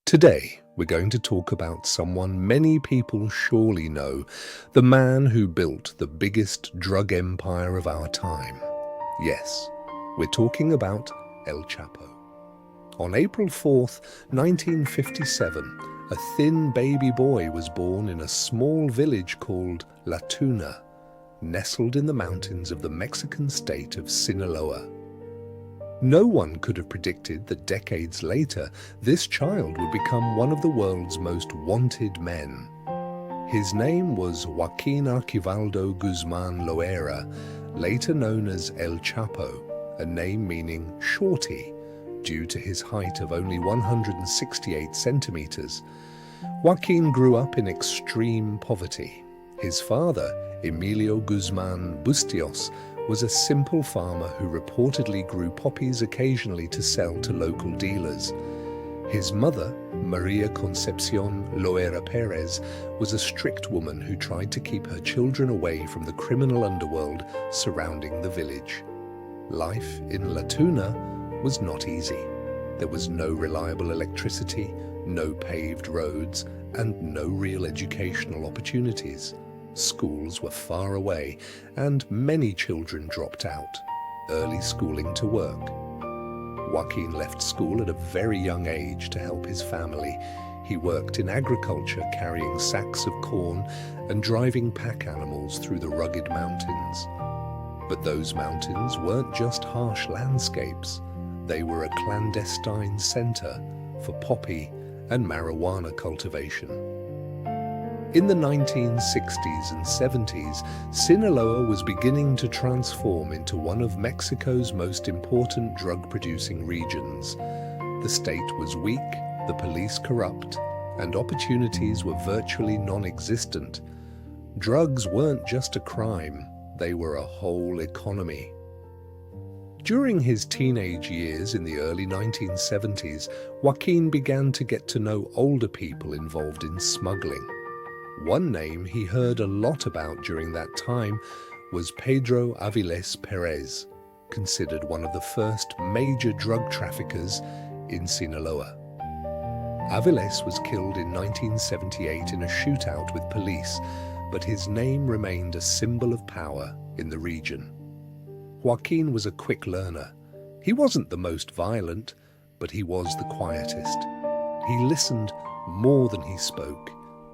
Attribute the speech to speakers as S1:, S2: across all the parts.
S1: Today, we're going to talk about someone many people surely know, the man who built the biggest drug empire of our time. Yes, we're talking about El Chapo. On April 4th, 1957, a thin baby boy was born in a small village called La Tuna, nestled in the mountains of the Mexican state of Sinaloa. No one could have predicted that decades later, this child would become one of the world's most wanted men. His name was Joaquín Archibaldo Guzmán Loera, later known as El Chapo, a name meaning shorty, due to his height of only 168 centimeters. Joaquín grew up in extreme poverty. His father, Emilio Guzmán Bustillos, was a simple farmer who reportedly grew poppies occasionally to sell to local dealers. His mother, Maria Concepcion Loera Perez, was a strict woman who tried to keep her children away from the criminal underworld surrounding the village. Life in La Tuna was not easy. There was no reliable electricity, no paved roads, and no real educational opportunities. Schools were far away, and many children dropped out, early schooling to work. Joaquín left school at a very young age to help his family. He worked in agriculture, carrying sacks of corn and driving pack animals through the rugged mountains. But those mountains weren't just harsh landscapes. They were a clandestine center for poppy and marijuana cultivation. In the 1960s and 70s, Sinaloa was beginning to transform into one of Mexico's most important drug-producing regions. The state was weak, the police corrupt, and opportunities were virtually non-existent. Drugs weren't just a crime, they were a whole economy. During his teenage years in the early 1970s, Joaquín began to get to know older people involved in smuggling. One name he heard a lot about during that time was Pedro Avilés Pérez, considered one of the first major drug traffickers in Sinaloa. Avilés was killed in 1978 in a shootout with police, but his name remained a symbol of power in the region. Joaquín was a quick learner. He wasn't the most violent, but he was the quietest. He listened more than he spoke.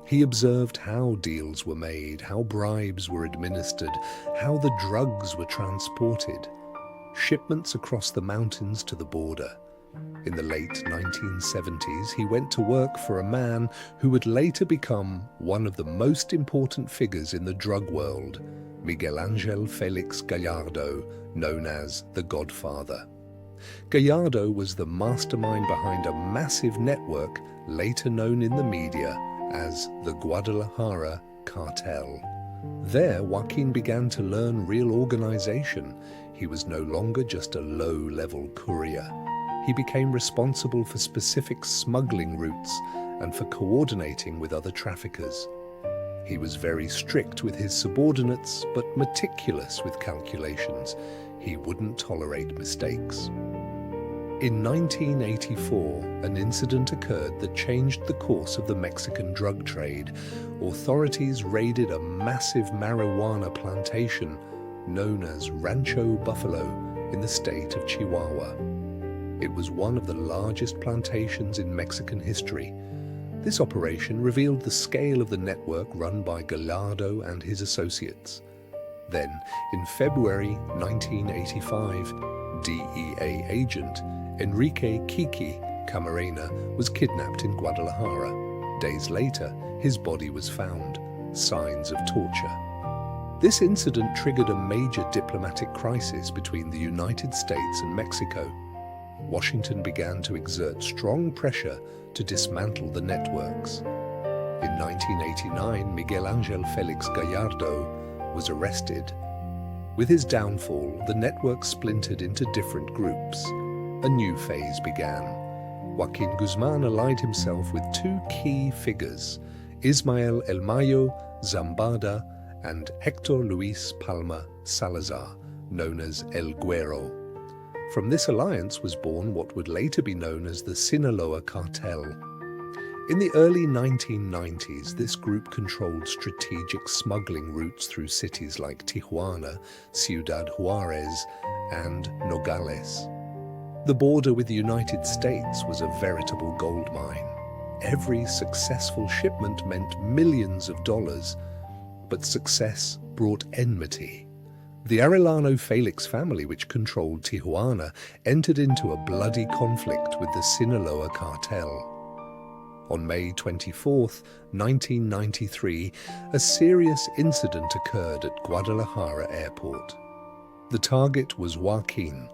S1: He observed how deals were made, how bribes were administered, how the drugs were transported. Shipments across the mountains to the border. In the late 1970s, he went to work for a man who would later become one of the most important figures in the drug world, Miguel Ángel Félix Gallardo, known as the Godfather. Gallardo was the mastermind behind a massive network later known in the media as the Guadalajara Cartel. There, Joaquín began to learn real organization. He was no longer just a low-level courier. He became responsible for specific smuggling routes and for coordinating with other traffickers. He was very strict with his subordinates, but meticulous with calculations. He wouldn't tolerate mistakes. In 1984, an incident occurred that changed the course of the Mexican drug trade. Authorities raided a massive marijuana plantation known as Rancho Buffalo in the state of Chihuahua. It was one of the largest plantations in Mexican history. This operation revealed the scale of the network run by Gallardo and his associates. Then, in February 1985, DEA agent Enrique Kiki Camarena was kidnapped in Guadalajara. Days later, his body was found, signs of torture. This incident triggered a major diplomatic crisis between the United States and Mexico. Washington began to exert strong pressure to dismantle the networks. In 1989, Miguel Ángel Félix Gallardo was arrested. With his downfall, the network splintered into different groups. A new phase began. Joaquín Guzmán allied himself with two key figures, Ismael El Mayo Zambada and Héctor Luis Palma Salazar, known as El Güero. From this alliance was born what would later be known as the Sinaloa Cartel. In the early 1990s, this group controlled strategic smuggling routes through cities like Tijuana, Ciudad Juarez, and Nogales. The border with the United States was a veritable gold mine. Every successful shipment meant millions of dollars, but success brought enmity. The Arellano Felix family, which controlled Tijuana, entered into a bloody conflict with the Sinaloa cartel. On May 24, 1993, a serious incident occurred at Guadalajara Airport. The target was Joaquín,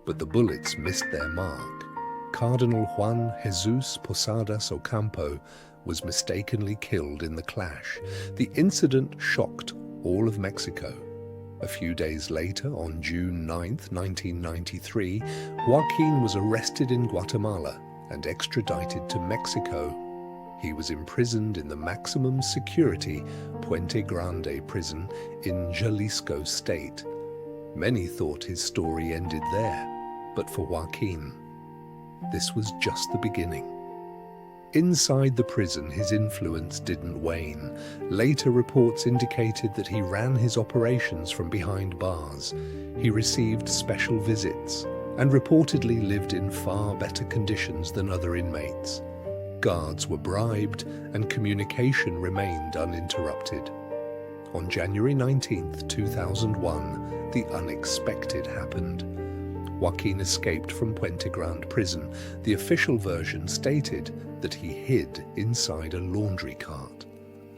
S1: but the bullets missed their mark. Cardinal Juan Jesus Posadas Ocampo was mistakenly killed in the clash. The incident shocked all of Mexico. A few days later, on June 9, 1993, Joaquín was arrested in Guatemala and extradited to Mexico. He was imprisoned in the maximum security Puente Grande prison in Jalisco state. Many thought his story ended there, but for Joaquín, this was just the beginning. Inside the prison, his influence didn't wane. Later reports indicated that he ran his operations from behind bars. He received special visits and reportedly lived in far better conditions than other inmates. Guards were bribed and communication remained uninterrupted. On January 19, 2001, the unexpected happened. Joaquín escaped from Puente Grande prison. The official version stated that he hid inside a laundry cart.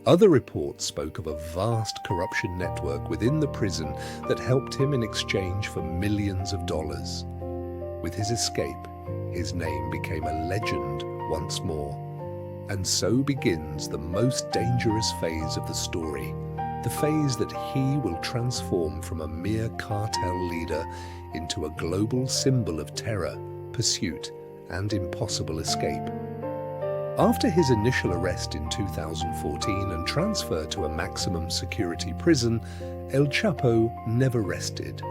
S1: Other reports spoke of a vast corruption network within the prison that helped him in exchange for millions of dollars. With his escape, his name became a legend once more. And so begins the most dangerous phase of the story, the phase that he will transform from a mere cartel leader into a global symbol of terror, pursuit, and impossible escape. After his initial arrest in 2014 and transfer to a maximum security prison, El Chapo never rested.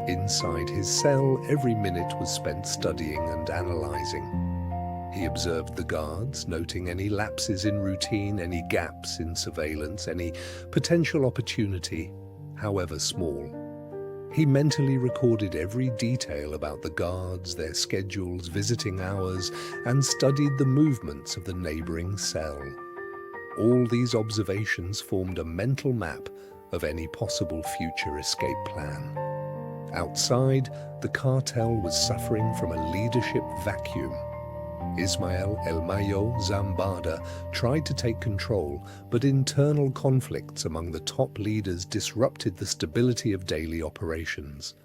S1: Inside his cell, every minute was spent studying and analyzing. He observed the guards, noting any lapses in routine, any gaps in surveillance, any potential opportunity, however small. He mentally recorded every detail about the guards, their schedules, visiting hours, and studied the movements of the neighboring cell. All these observations formed a mental map of any possible future escape plan. Outside, the cartel was suffering from a leadership vacuum. Ismael El Mayo Zambada tried to take control, but internal conflicts among the top leaders disrupted the stability of daily operations.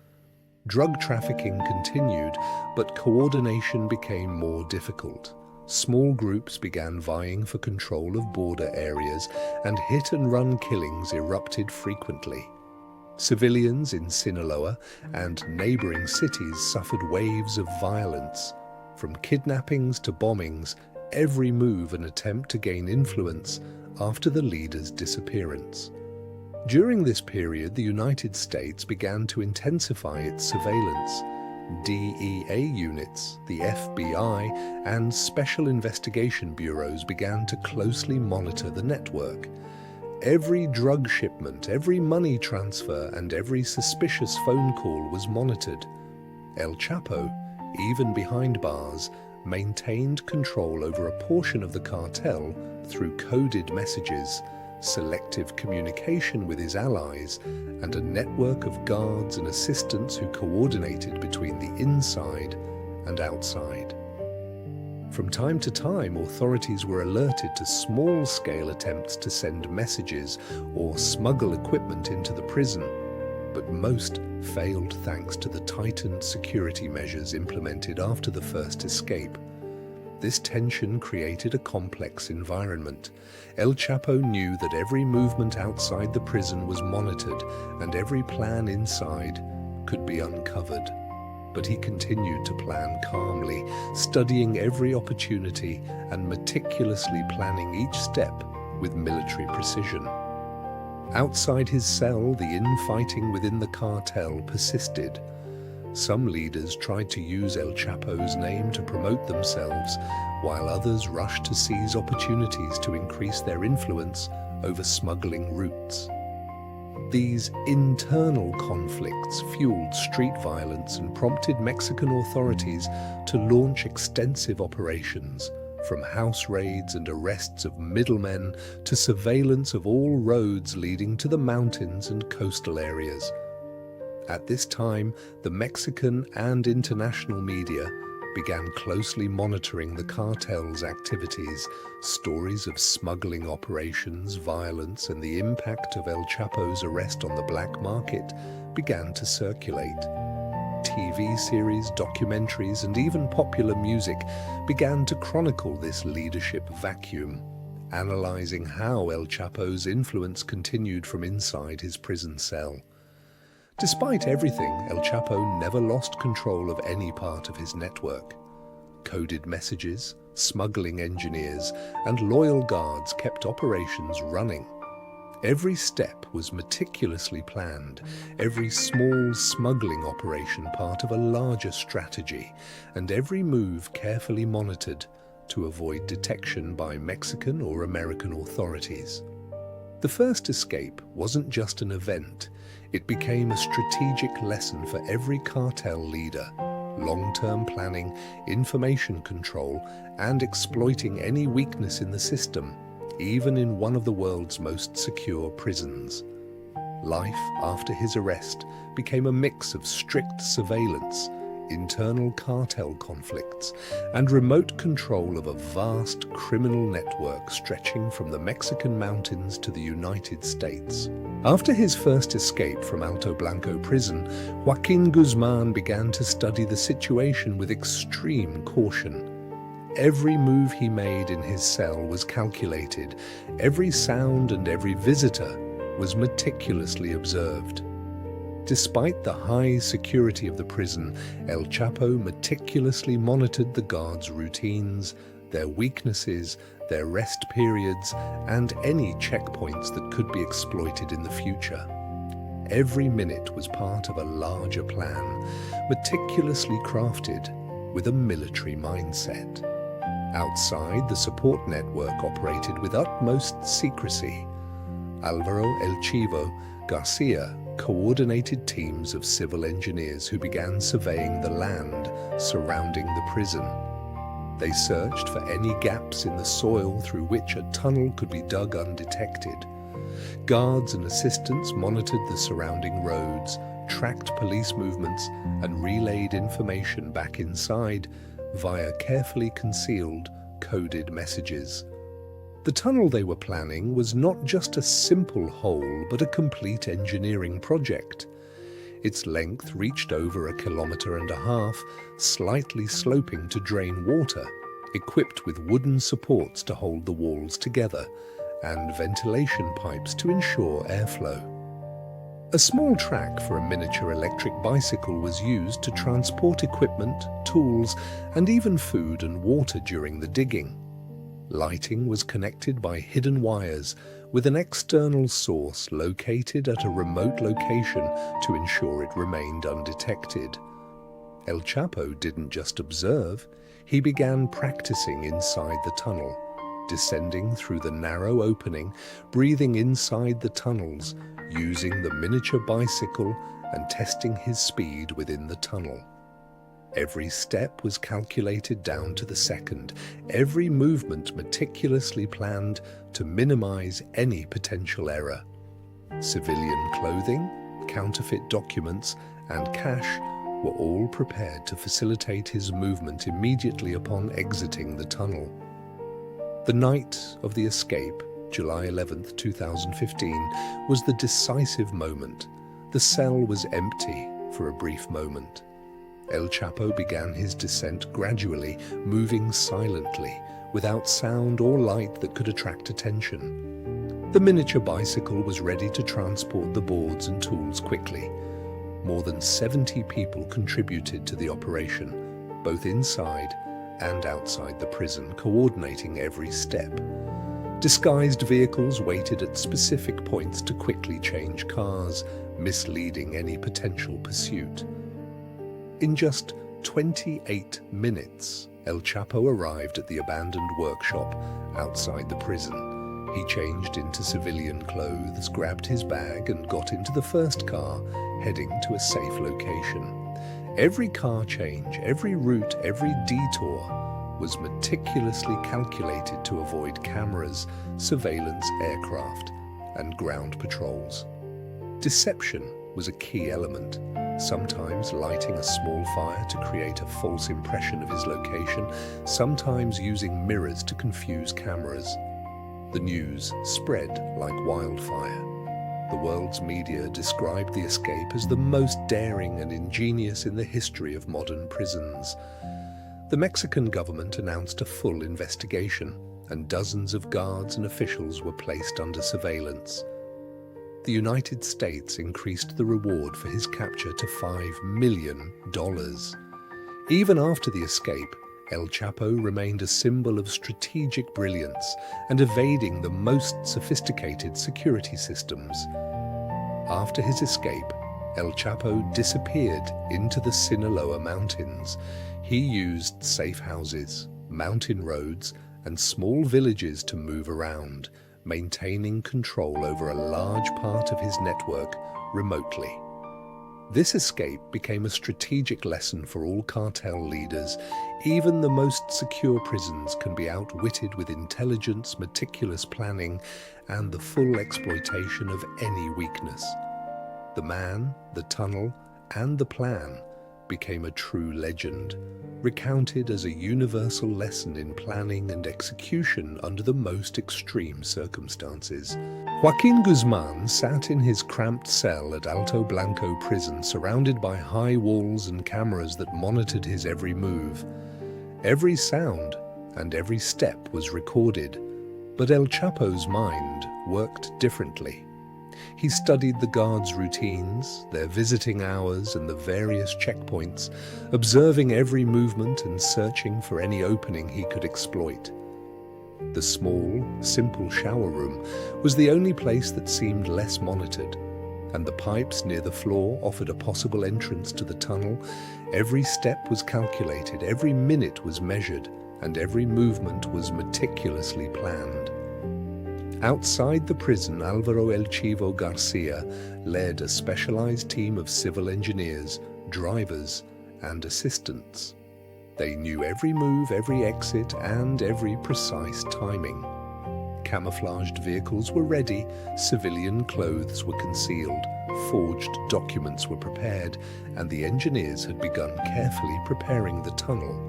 S1: Drug trafficking continued, but coordination became more difficult. Small groups began vying for control of border areas, and hit-and-run killings erupted frequently. Civilians in Sinaloa and neighboring cities suffered waves of violence. From kidnappings to bombings, every move an attempt to gain influence after the leader's disappearance. During this period, the United States began to intensify its surveillance. DEA units, the FBI, and special investigation bureaus began to closely monitor the network. Every drug shipment, every money transfer, and every suspicious phone call was monitored. El Chapo, even behind bars, maintained control over a portion of the cartel through coded messages, selective communication with his allies, and a network of guards and assistants who coordinated between the inside and outside. From time to time, authorities were alerted to small-scale attempts to send messages or smuggle equipment into the prison, but most failed thanks to the tightened security measures implemented after the first escape. This tension created a complex environment. El Chapo knew that every movement outside the prison was monitored and every plan inside could be uncovered. But he continued to plan calmly, studying every opportunity and meticulously planning each step with military precision. Outside his cell, the infighting within the cartel persisted. Some leaders tried to use El Chapo's name to promote themselves, while others rushed to seize opportunities to increase their influence over smuggling routes. These internal conflicts fueled street violence and prompted Mexican authorities to launch extensive operations, from house raids and arrests of middlemen to surveillance of all roads leading to the mountains and coastal areas. At this time, the Mexican and international media began closely monitoring the cartel's activities. Stories of smuggling operations, violence, and the impact of El Chapo's arrest on the black market began to circulate. TV series, documentaries, and even popular music began to chronicle this leadership vacuum, analyzing how El Chapo's influence continued from inside his prison cell. Despite everything, El Chapo never lost control of any part of his network. Coded messages, smuggling engineers, and loyal guards kept operations running. Every step was meticulously planned, every small smuggling operation part of a larger strategy, and every move carefully monitored to avoid detection by Mexican or American authorities. The first escape wasn't just an event, it became a strategic lesson for every cartel leader. Long-term planning, information control, and exploiting any weakness in the system, even in one of the world's most secure prisons. Life after his arrest became a mix of strict surveillance, internal cartel conflicts, and remote control of a vast criminal network stretching from the Mexican mountains to the United States. After his first escape from Alto Blanco prison, Joaquín Guzmán began to study the situation with extreme caution. Every move he made in his cell was calculated, every sound and every visitor was meticulously observed. Despite the high security of the prison, El Chapo meticulously monitored the guards' routines, their weaknesses, their rest periods, and any checkpoints that could be exploited in the future. Every minute was part of a larger plan, meticulously crafted with a military mindset. Outside, the support network operated with utmost secrecy. Álvaro El Chivo Garcia coordinated teams of civil engineers who began surveying the land surrounding the prison. They searched for any gaps in the soil through which a tunnel could be dug undetected. Guards and assistants monitored the surrounding roads, tracked police movements, and relayed information back inside via carefully concealed, coded messages. The tunnel they were planning was not just a simple hole, but a complete engineering project. Its length reached over 1.5 kilometers, slightly sloping to drain water, equipped with wooden supports to hold the walls together, and ventilation pipes to ensure airflow. A small track for a miniature electric bicycle was used to transport equipment, tools, and even food and water during the digging. Lighting was connected by hidden wires with an external source located at a remote location to ensure it remained undetected. El Chapo didn't just observe, he began practicing inside the tunnel, descending through the narrow opening, breathing inside the tunnels, using the miniature bicycle and testing his speed within the tunnel. Every step was calculated down to the second, every movement meticulously planned to minimize any potential error. Civilian clothing, counterfeit documents, and cash were all prepared to facilitate his movement immediately upon exiting the tunnel. The night of the escape, July 11, 2015, was the decisive moment. The cell was empty for a brief moment. El Chapo began his descent gradually, moving silently, without sound or light that could attract attention. The miniature bicycle was ready to transport the boards and tools quickly. More than 70 people contributed to the operation, both inside and outside the prison, coordinating every step. Disguised vehicles waited at specific points to quickly change cars, misleading any potential pursuit. In just 28 minutes, El Chapo arrived at the abandoned workshop outside the prison. He changed into civilian clothes, grabbed his bag, and got into the first car, heading to a safe location. Every car change, every route, every detour was meticulously calculated to avoid cameras, surveillance aircraft, and ground patrols. Deception was a key element, sometimes lighting a small fire to create a false impression of his location, sometimes using mirrors to confuse cameras. The news spread like wildfire. The world's media described the escape as the most daring and ingenious in the history of modern prisons. The Mexican government announced a full investigation, and dozens of guards and officials were placed under surveillance. The United States increased the reward for his capture to $5 million. Even after the escape, El Chapo remained a symbol of strategic brilliance and evading the most sophisticated security systems. After his escape, El Chapo disappeared into the Sinaloa mountains. He used safe houses, mountain roads, and small villages to move around, maintaining control over a large part of his network remotely. This escape became a strategic lesson for all cartel leaders. Even the most secure prisons can be outwitted with intelligence, meticulous planning, and the full exploitation of any weakness. The man, the tunnel, and the plan became a true legend, recounted as a universal lesson in planning and execution under the most extreme circumstances. Joaquín Guzmán sat in his cramped cell at Alto Blanco prison, surrounded by high walls and cameras that monitored his every move. Every sound and every step was recorded, but El Chapo's mind worked differently. He studied the guards' routines, their visiting hours, and the various checkpoints, observing every movement and searching for any opening he could exploit. The small, simple shower room was the only place that seemed less monitored, and the pipes near the floor offered a possible entrance to the tunnel. Every step was calculated, every minute was measured, and every movement was meticulously planned. Outside the prison, Álvaro El Chivo Garcia led a specialized team of civil engineers, drivers, and assistants. They knew every move, every exit, and every precise timing. Camouflaged vehicles were ready, civilian clothes were concealed, forged documents were prepared, and the engineers had begun carefully preparing the tunnel.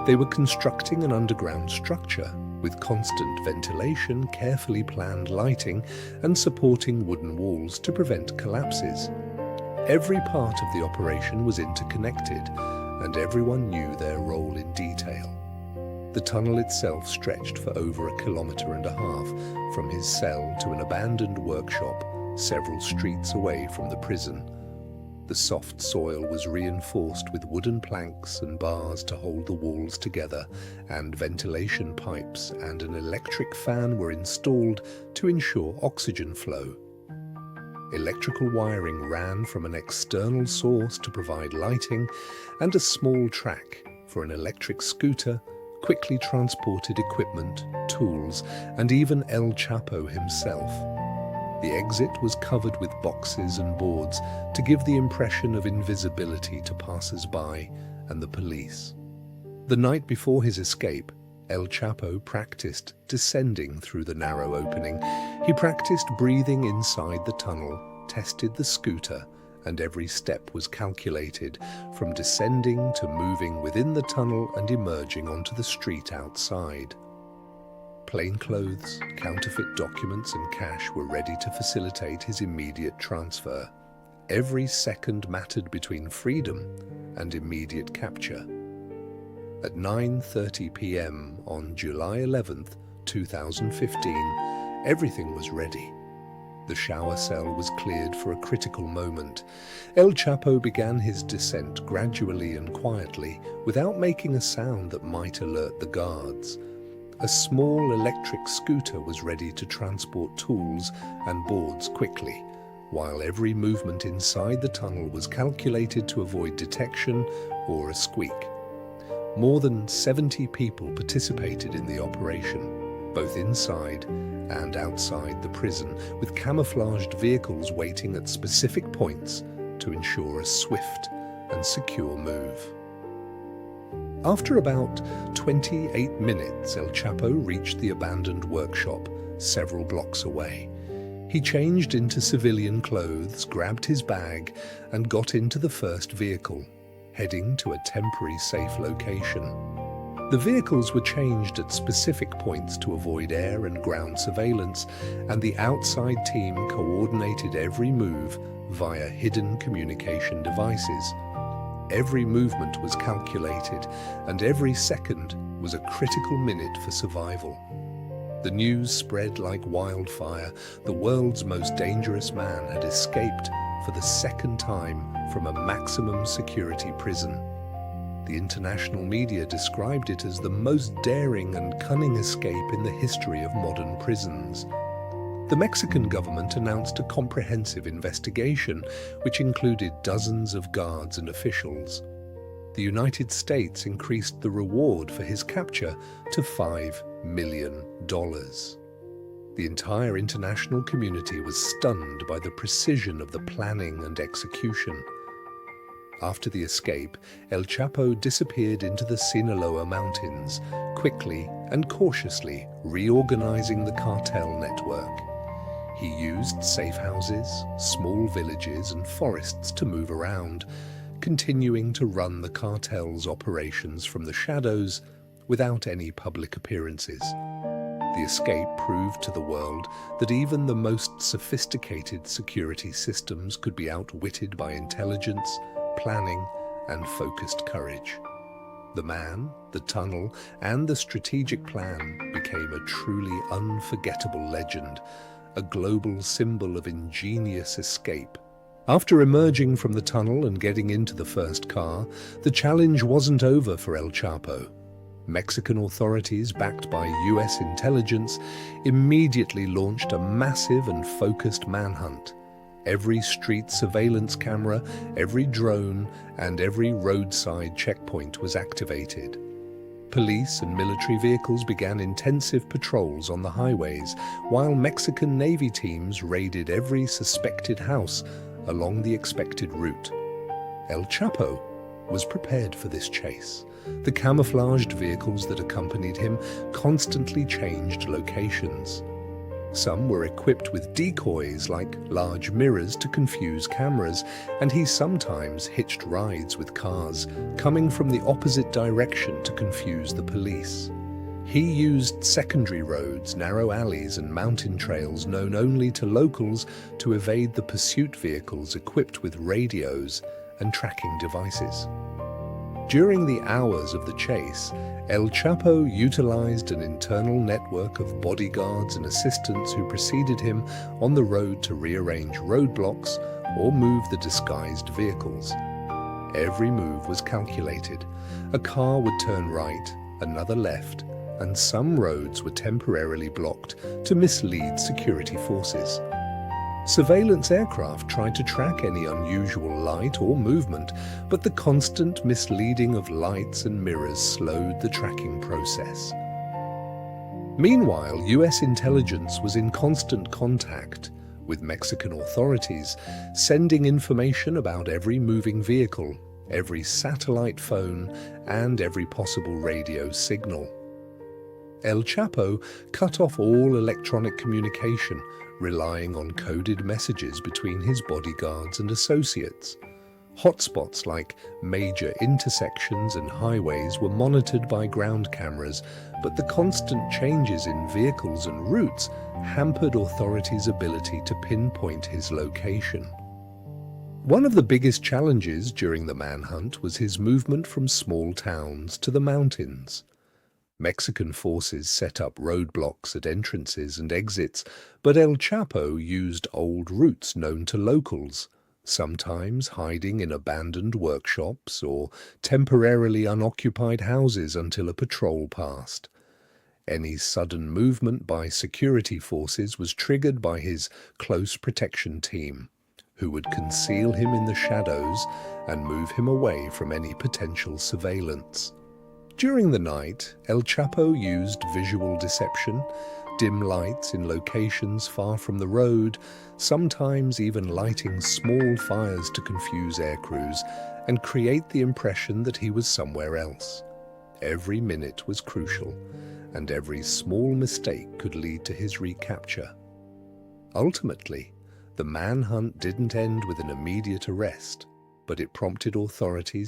S1: They were constructing an underground structure with constant ventilation, carefully planned lighting, and supporting wooden walls to prevent collapses. Every part of the operation was interconnected, and everyone knew their role in detail. The tunnel itself stretched for over 1.5 kilometers from his cell to an abandoned workshop several streets away from the prison. The soft soil was reinforced with wooden planks and bars to hold the walls together, and ventilation pipes and an electric fan were installed to ensure oxygen flow. Electrical wiring ran from an external source to provide lighting, and a small track for an electric scooter quickly transported equipment, tools, and even El Chapo himself. The exit was covered with boxes and boards to give the impression of invisibility to passers-by and the police. The night before his escape, El Chapo practiced descending through the narrow opening. He practiced breathing inside the tunnel, tested the scooter, and every step was calculated, from descending to moving within the tunnel and emerging onto the street outside. Plainclothes, counterfeit documents, and cash were ready to facilitate his immediate transfer. Every second mattered between freedom and immediate capture. At 9:30 p.m. on July 11th, 2015, everything was ready. The shower cell was cleared for a critical moment. El Chapo began his descent gradually and quietly, without making a sound that might alert the guards. A small electric scooter was ready to transport tools and boards quickly, while every movement inside the tunnel was calculated to avoid detection or a squeak. More than 70 people participated in the operation, both inside and outside the prison, with camouflaged vehicles waiting at specific points to ensure a swift and secure move. After about 28 minutes, El Chapo reached the abandoned workshop several blocks away. He changed into civilian clothes, grabbed his bag, and got into the first vehicle, heading to a temporary safe location. The vehicles were changed at specific points to avoid air and ground surveillance, and the outside team coordinated every move via hidden communication devices. Every movement was calculated, and every second was a critical minute for survival. The news spread like wildfire. The world's most dangerous man had escaped for the second time from a maximum security prison. The international media described it as the most daring and cunning escape in the history of modern prisons. The Mexican government announced a comprehensive investigation, which included dozens of guards and officials. The United States increased the reward for his capture to $5 million. The entire international community was stunned by the precision of the planning and execution. After the escape, El Chapo disappeared into the Sinaloa mountains, quickly and cautiously reorganizing the cartel network. He used safe houses, small villages, and forests to move around, continuing to run the cartel's operations from the shadows without any public appearances. The escape proved to the world that even the most sophisticated security systems could be outwitted by intelligence, planning, and focused courage. The man, the tunnel, and the strategic plan became a truly unforgettable legend, a global symbol of ingenious escape. After emerging from the tunnel and getting into the first car, the challenge wasn't over for El Chapo. Mexican authorities, backed by US intelligence, immediately launched a massive and focused manhunt. Every street surveillance camera, every drone, and every roadside checkpoint was activated. Police and military vehicles began intensive patrols on the highways, while Mexican Navy teams raided every suspected house along the expected route. El Chapo was prepared for this chase. The camouflaged vehicles that accompanied him constantly changed locations. Some were equipped with decoys like large mirrors to confuse cameras, and he sometimes hitched rides with cars coming from the opposite direction to confuse the police. He used secondary roads, narrow alleys, and mountain trails known only to locals to evade the pursuit vehicles equipped with radios and tracking devices. During the hours of the chase, El Chapo utilized an internal network of bodyguards and assistants who preceded him on the road to rearrange roadblocks or move the disguised vehicles. Every move was calculated. A car would turn right, another left, and some roads were temporarily blocked to mislead security forces. Surveillance aircraft tried to track any unusual light or movement, but the constant misleading of lights and mirrors slowed the tracking process. Meanwhile, US intelligence was in constant contact with Mexican authorities, sending information about every moving vehicle, every satellite phone, and every possible radio signal. El Chapo cut off all electronic communication, relying on coded messages between his bodyguards and associates. Hotspots like major intersections and highways were monitored by ground cameras, but the constant changes in vehicles and routes hampered authorities' ability to pinpoint his location. One of the biggest challenges during the manhunt was his movement from small towns to the mountains. Mexican forces set up roadblocks at entrances and exits, but El Chapo used old routes known to locals, sometimes hiding in abandoned workshops or temporarily unoccupied houses until a patrol passed. Any sudden movement by security forces was triggered by his close protection team. who would conceal him in the shadows and move him away from any potential surveillance. During the night, El Chapo used visual deception, dim lights in locations far from the road, sometimes even lighting small fires to confuse aircrews and create the impression that he was somewhere else. Every minute was crucial, and every small mistake could lead to his recapture. Ultimately, the manhunt didn't end with an immediate arrest, but it prompted authorities